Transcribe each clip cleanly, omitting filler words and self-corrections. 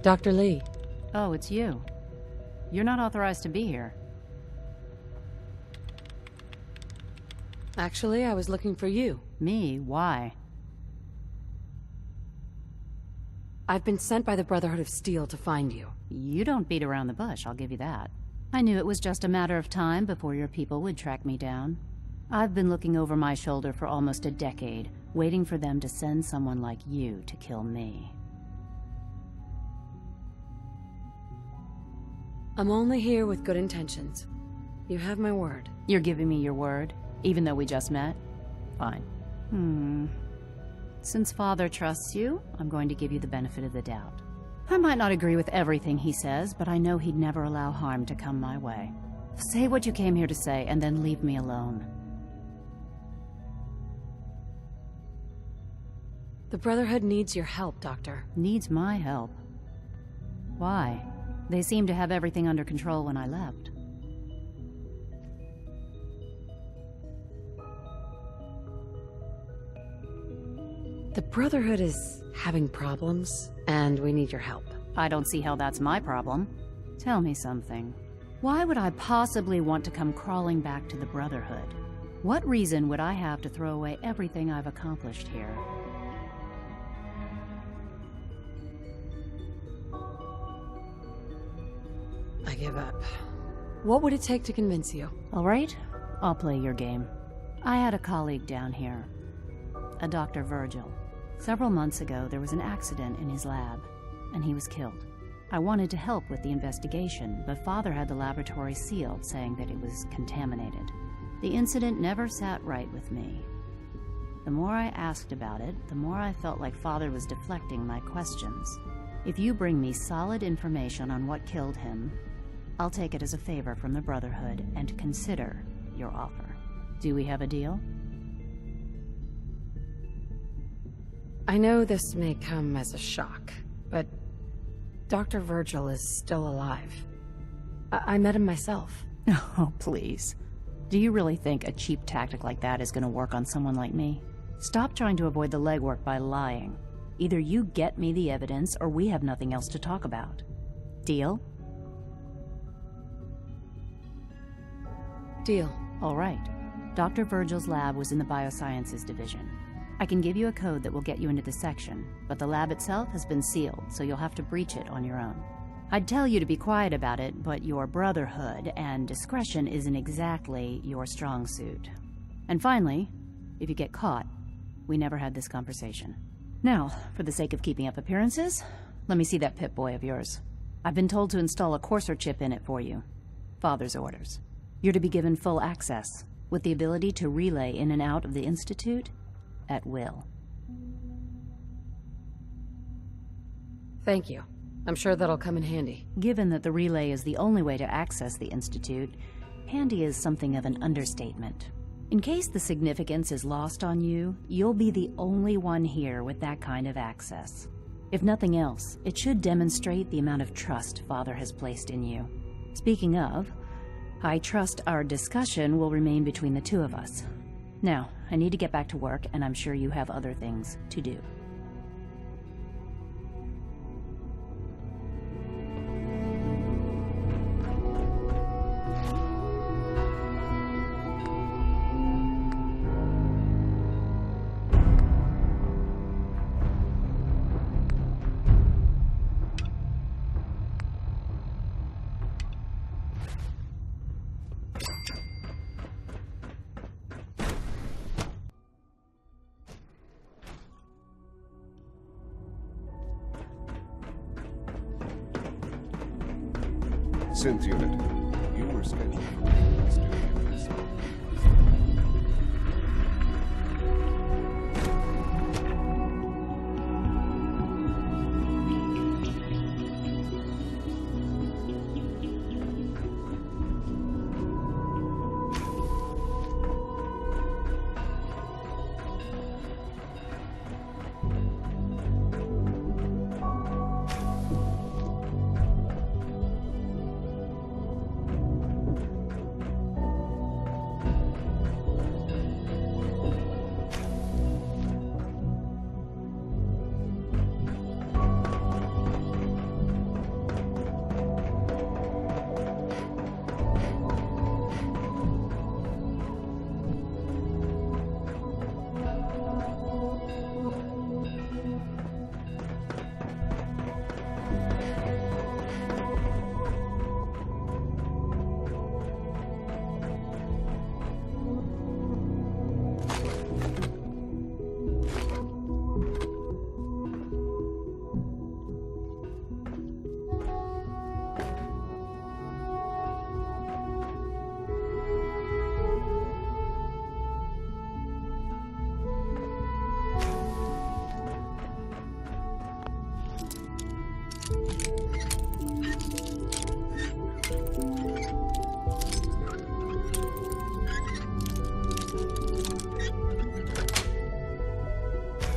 Dr. Lee. Oh, it's you. You're not authorized to be here. Actually, I was looking for you. Me? Why? I've been sent by the Brotherhood of Steel to find you. You don't beat around the bush, I'll give you that. I knew it was just a matter of time before your people would track me down. I've been looking over my shoulder for almost a decade, waiting for them to send someone like you to kill me. I'm only here with good intentions. You have my word. You're giving me your word, even though we just met? Fine. Since Father trusts you, I'm going to give you the benefit of the doubt. I might not agree with everything he says, but I know he'd never allow harm to come my way. Say what you came here to say, and then leave me alone. The Brotherhood needs your help, Doctor. Needs my help. Why? They seemed to have everything under control when I left. The Brotherhood is having problems, and we need your help. I don't see how that's my problem. Tell me something. Why would I possibly want to come crawling back to the Brotherhood? What reason would I have to throw away everything I've accomplished here? I give up. What would it take to convince you? All right, I'll play your game. I had a colleague down here, a Dr. Virgil. Several months ago, there was an accident in his lab, and he was killed. I wanted to help with the investigation, but Father had the laboratory sealed, saying that it was contaminated. The incident never sat right with me. The more I asked about it, the more I felt like Father was deflecting my questions. If you bring me solid information on what killed him, I'll take it as a favor from the Brotherhood and consider your offer. Do we have a deal? I know this may come as a shock, but Dr. Virgil is still alive. I met him myself. Oh, please. Do you really think a cheap tactic like that is going to work on someone like me? Stop trying to avoid the legwork by lying. Either you get me the evidence, or we have nothing else to talk about. Deal? Deal. All right. Dr. Virgil's lab was in the Biosciences Division. I can give you a code that will get you into the section, but the lab itself has been sealed, so you'll have to breach it on your own. I'd tell you to be quiet about it, but your Brotherhood and discretion isn't exactly your strong suit. And finally, if you get caught, we never had this conversation. Now, for the sake of keeping up appearances, let me see that Pip-Boy of yours. I've been told to install a Courser chip in it for you. Father's orders. You're to be given full access, with the ability to relay in and out of the Institute at will. Thank you. I'm sure that'll come in handy. Given that the relay is the only way to access the Institute, handy is something of an understatement. In case the significance is lost on you, you'll be the only one here with that kind of access. If nothing else, it should demonstrate the amount of trust Father has placed in you. Speaking of, I trust our discussion will remain between the two of us. Now, I need to get back to work, and I'm sure you have other things to do. Synth unit, you were scheduled for maintenance duty at this hour.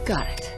Got it.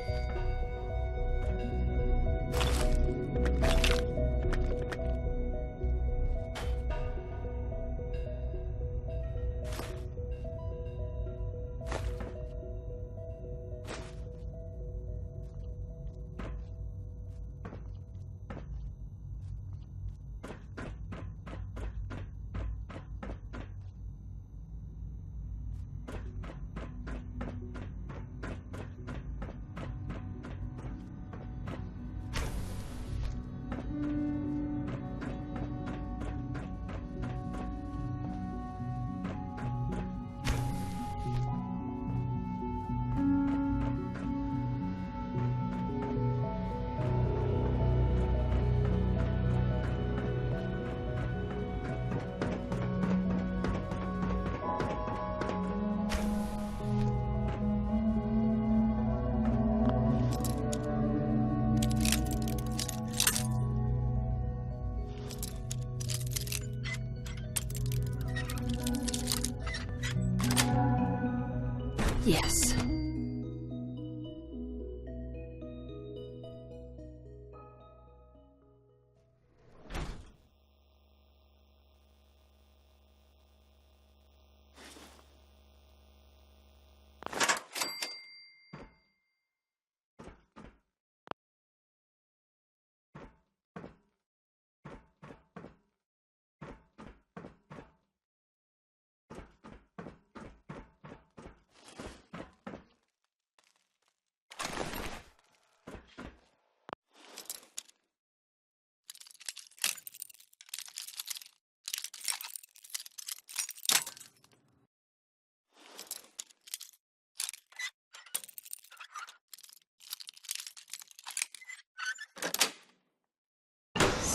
Yes.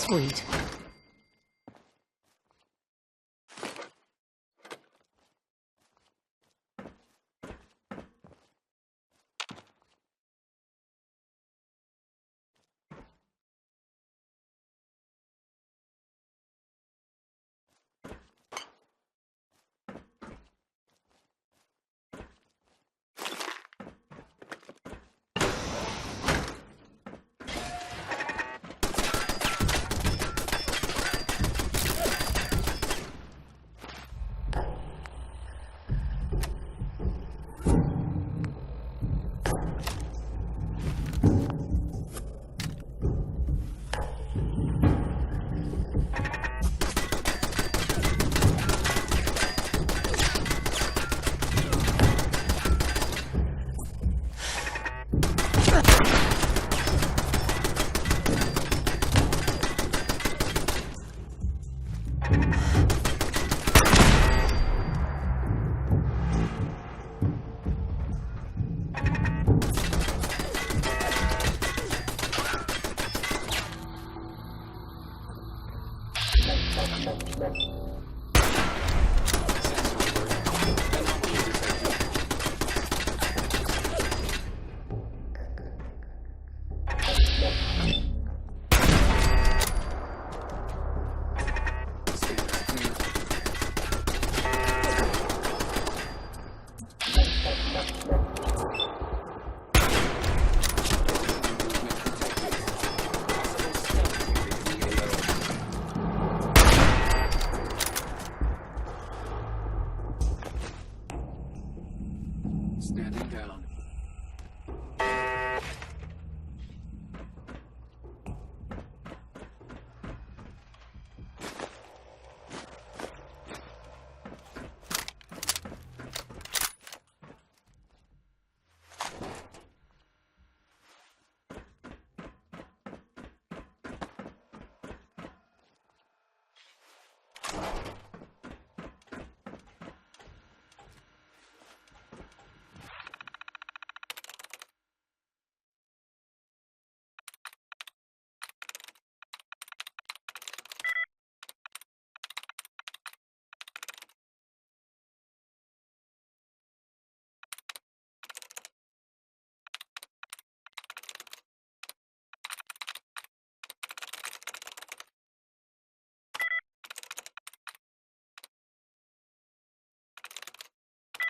Sweet. Standing down.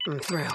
I'm through.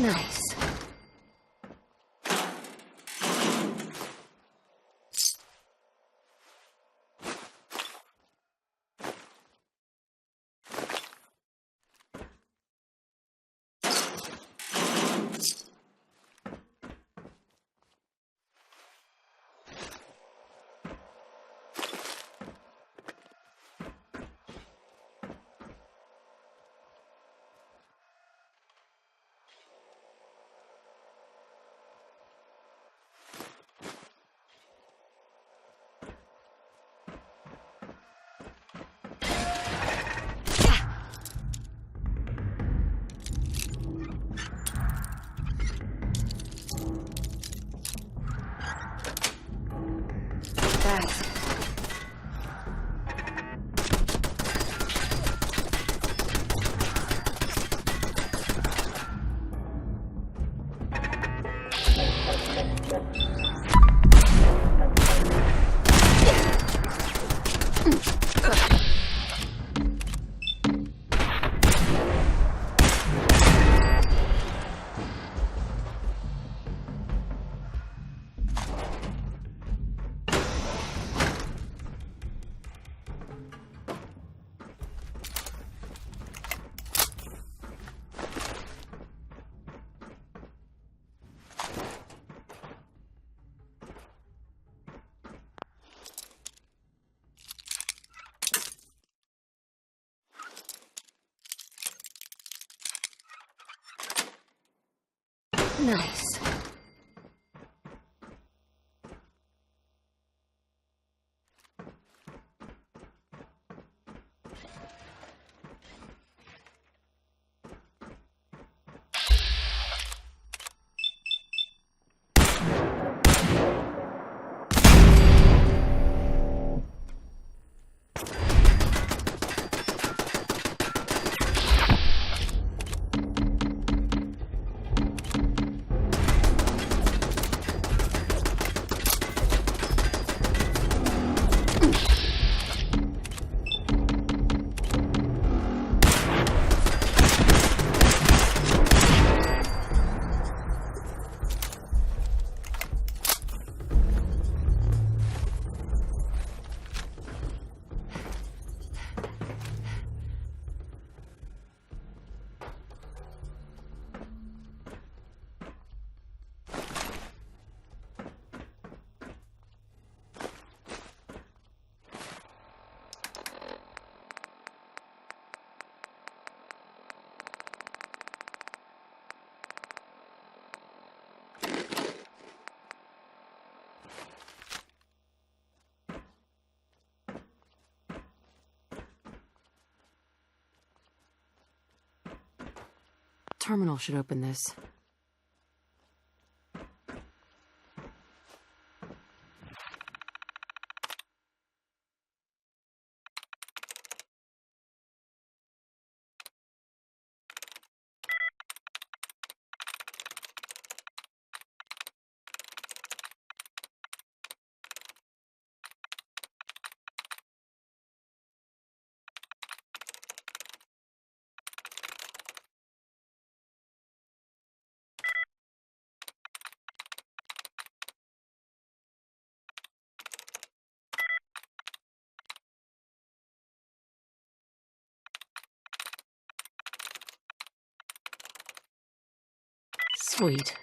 Nice. Thanks. Nice. Terminal should open this. Sweet.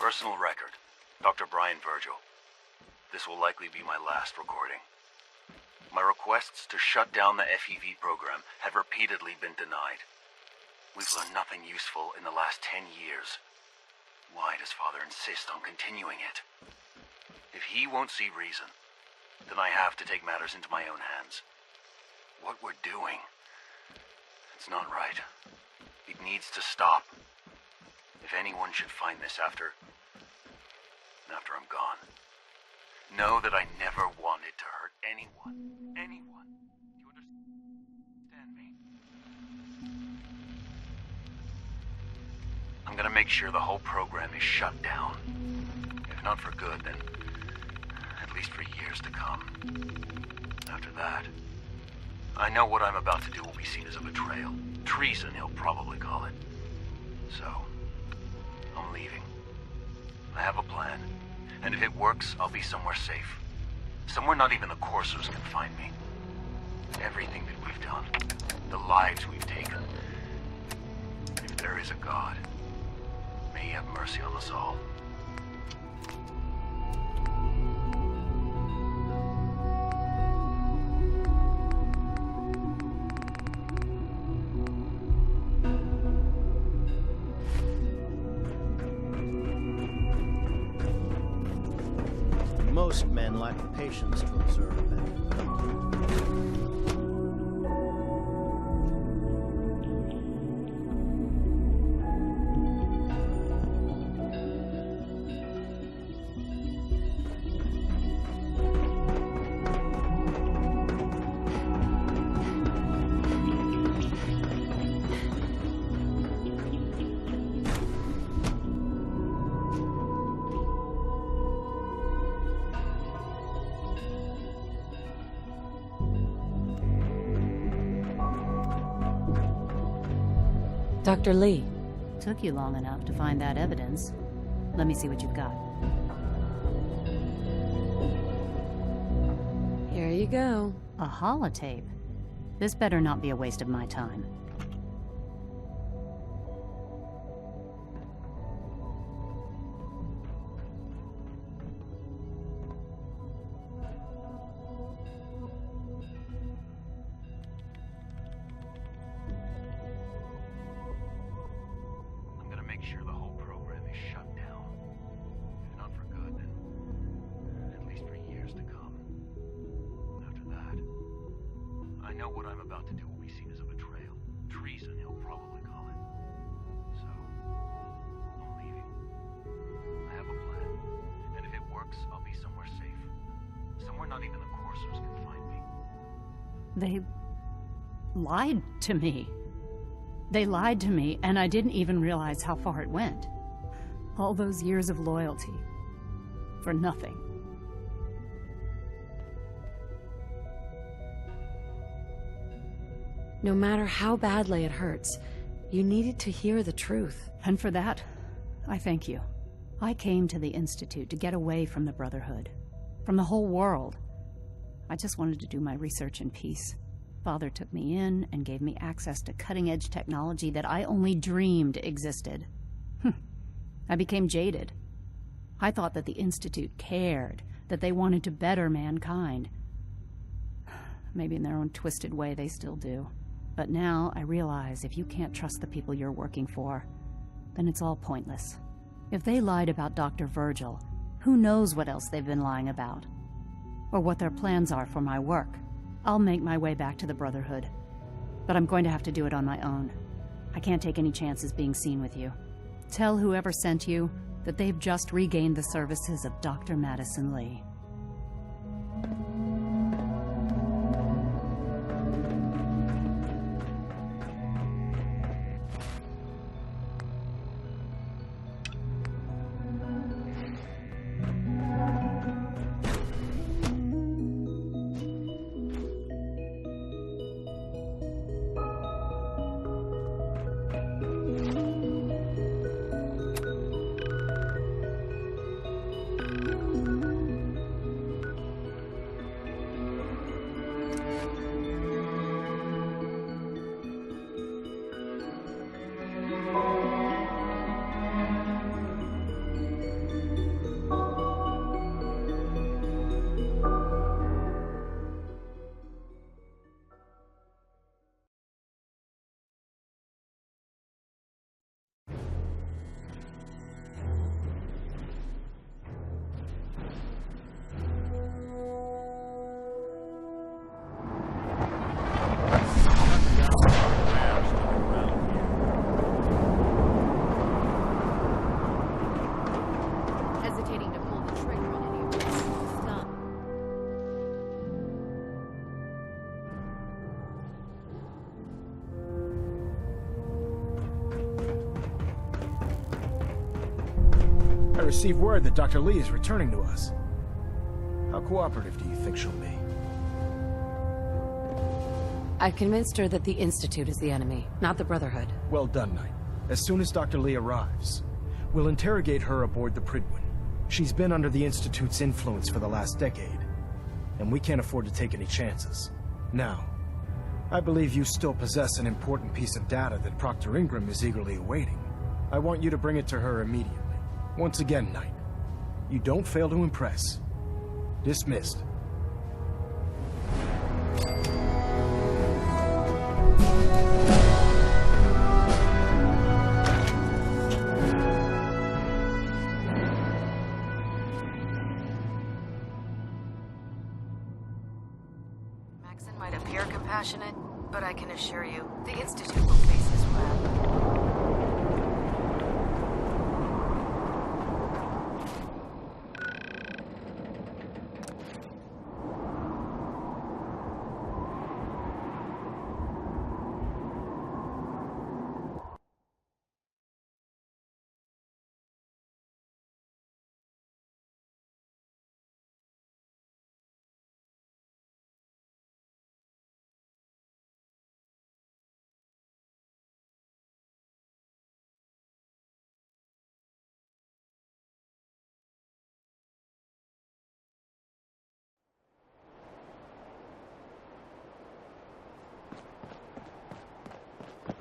Personal record, Dr. Brian Virgil. This will likely be my last recording. My requests to shut down the FEV program have repeatedly been denied. We've learned nothing useful in the last 10 years. Why does Father insist on continuing it? If he won't see reason, then I have to take matters into my own hands. What we're doing, it's not right. It needs to stop. If anyone should find this after I'm gone, know that I never wanted to hurt anyone. Anyone. Do you understand me? I'm gonna make sure the whole program is shut down. If not for good, then at least for years to come. After that, I know what I'm about to do will be seen as a betrayal. Treason, he'll probably call it. So, I'm leaving. I have a plan, and if it works, I'll be somewhere safe. Somewhere not even the Coursers can find me. Everything that we've done, the lives we've taken. If there is a God, may he have mercy on us all. Most men lack the patience to observe that. Dr. Lee. Took you long enough to find that evidence. Let me see what you've got. Here you go. A holotape? This better not be a waste of my time. Make sure the whole program is shut down. If not for good, then at least for years to come. After that, I know what I'm about to do will be seen as a betrayal. Treason, he'll probably call it. So, I'm leaving. I have a plan, and if it works, I'll be somewhere safe. Somewhere not even the Coursers can find me. They lied to me. They lied to me, and I didn't even realize how far it went. All those years of loyalty. For nothing. No matter how badly it hurts, you needed to hear the truth. And for that, I thank you. I came to the Institute to get away from the Brotherhood. From the whole world. I just wanted to do my research in peace. Father took me in and gave me access to cutting-edge technology that I only dreamed existed. I became jaded. I thought that the Institute cared, that they wanted to better mankind. Maybe in their own twisted way they still do. But now I realize if you can't trust the people you're working for, then it's all pointless. If they lied about Dr. Virgil, who knows what else they've been lying about? Or what their plans are for my work. I'll make my way back to the Brotherhood. But I'm going to have to do it on my own. I can't take any chances being seen with you. Tell whoever sent you that they've just regained the services of Dr. Madison Lee. received word that Dr. Lee is returning to us. How cooperative do you think she'll be? I've convinced her that the Institute is the enemy, not the Brotherhood. Well done, Knight. As soon as Dr. Lee arrives, we'll interrogate her aboard the Prydwen. She's been under the Institute's influence for the last decade, and we can't afford to take any chances. Now, I believe you still possess an important piece of data that Proctor Ingram is eagerly awaiting. I want you to bring it to her immediately. Once again, Knight, you don't fail to impress. Dismissed. Maxon might appear compassionate, but I can assure you, the Institute will face his wrath.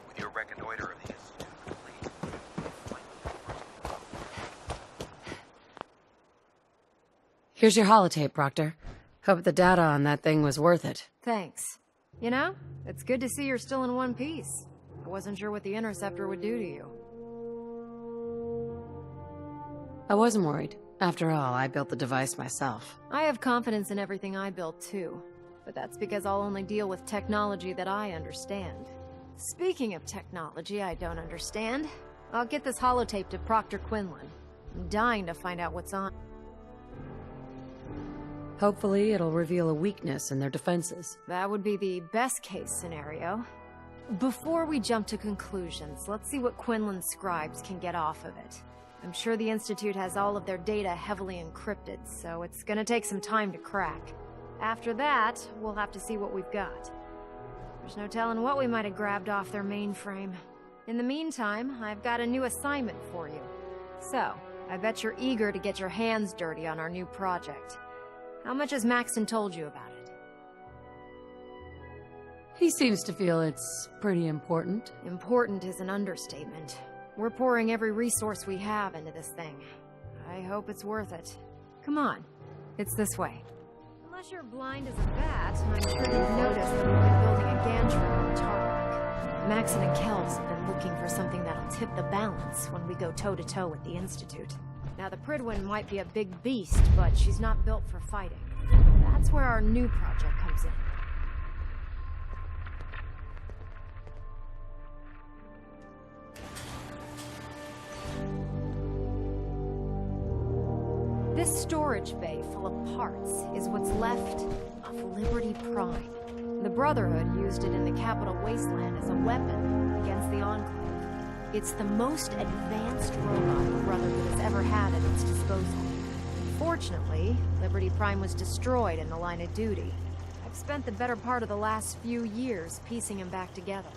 With your reconnoiter of the Institute complete. Here's your holotape, Proctor. Hope the data on that thing was worth it. Thanks. You know, it's good to see you're still in one piece. I wasn't sure what the Interceptor would do to you. I wasn't worried. After all, I built the device myself. I have confidence in everything I built too, but that's because I'll only deal with technology that I understand. Speaking of technology I don't understand, I'll get this holotape to Proctor Quinlan. I'm dying to find out what's on. Hopefully, it'll reveal a weakness in their defenses. That would be the best case scenario. Before we jump to conclusions, let's see what Quinlan's scribes can get off of it. I'm sure the Institute has all of their data heavily encrypted, so it's gonna take some time to crack. After that, we'll have to see what we've got. There's no telling what we might have grabbed off their mainframe. In the meantime, I've got a new assignment for you. So, I bet you're eager to get your hands dirty on our new project. How much has Maxon told you about it? He seems to feel it's pretty important. Important is an understatement. We're pouring every resource we have into this thing. I hope it's worth it. Come on, it's this way. Unless you're blind as a bat, I'm sure you've noticed that we've been building a gantry on the tarmac. Maxon and Kells have been looking for something that'll tip the balance when we go toe-to-toe with the Institute. Now, the Prydwen might be a big beast, but she's not built for fighting. That's where our new project comes in. This storage bay full of parts is what's left of Liberty Prime. The Brotherhood used it in the Capital Wasteland as a weapon against the Enclave. It's the most advanced robot the Brotherhood has ever had at its disposal. Fortunately, Liberty Prime was destroyed in the line of duty. I've spent the better part of the last few years piecing him back together.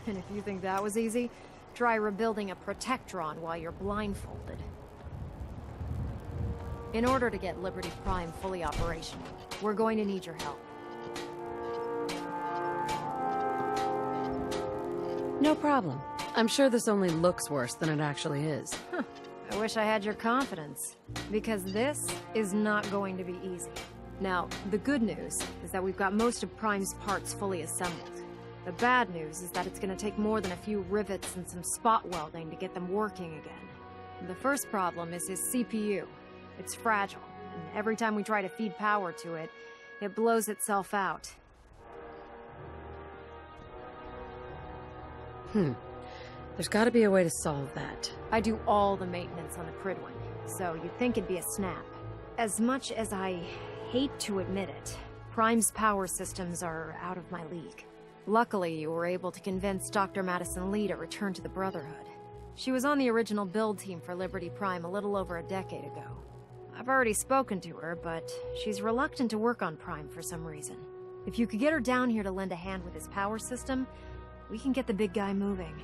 And if you think that was easy, try rebuilding a Protectron while you're blindfolded. In order to get Liberty Prime fully operational, we're going to need your help. No problem. I'm sure this only looks worse than it actually is. I wish I had your confidence, because this is not going to be easy. Now, the good news is that we've got most of Prime's parts fully assembled. The bad news is that it's going to take more than a few rivets and some spot welding to get them working again. The first problem is his CPU. It's fragile, and every time we try to feed power to it, it blows itself out. There's gotta be a way to solve that. I do all the maintenance on the Prydwen, so you'd think it'd be a snap. As much as I hate to admit it, Prime's power systems are out of my league. Luckily, you were able to convince Dr. Madison Lee to return to the Brotherhood. She was on the original build team for Liberty Prime a little over a decade ago. I've already spoken to her, but she's reluctant to work on Prime for some reason. If you could get her down here to lend a hand with his power system, we can get the big guy moving.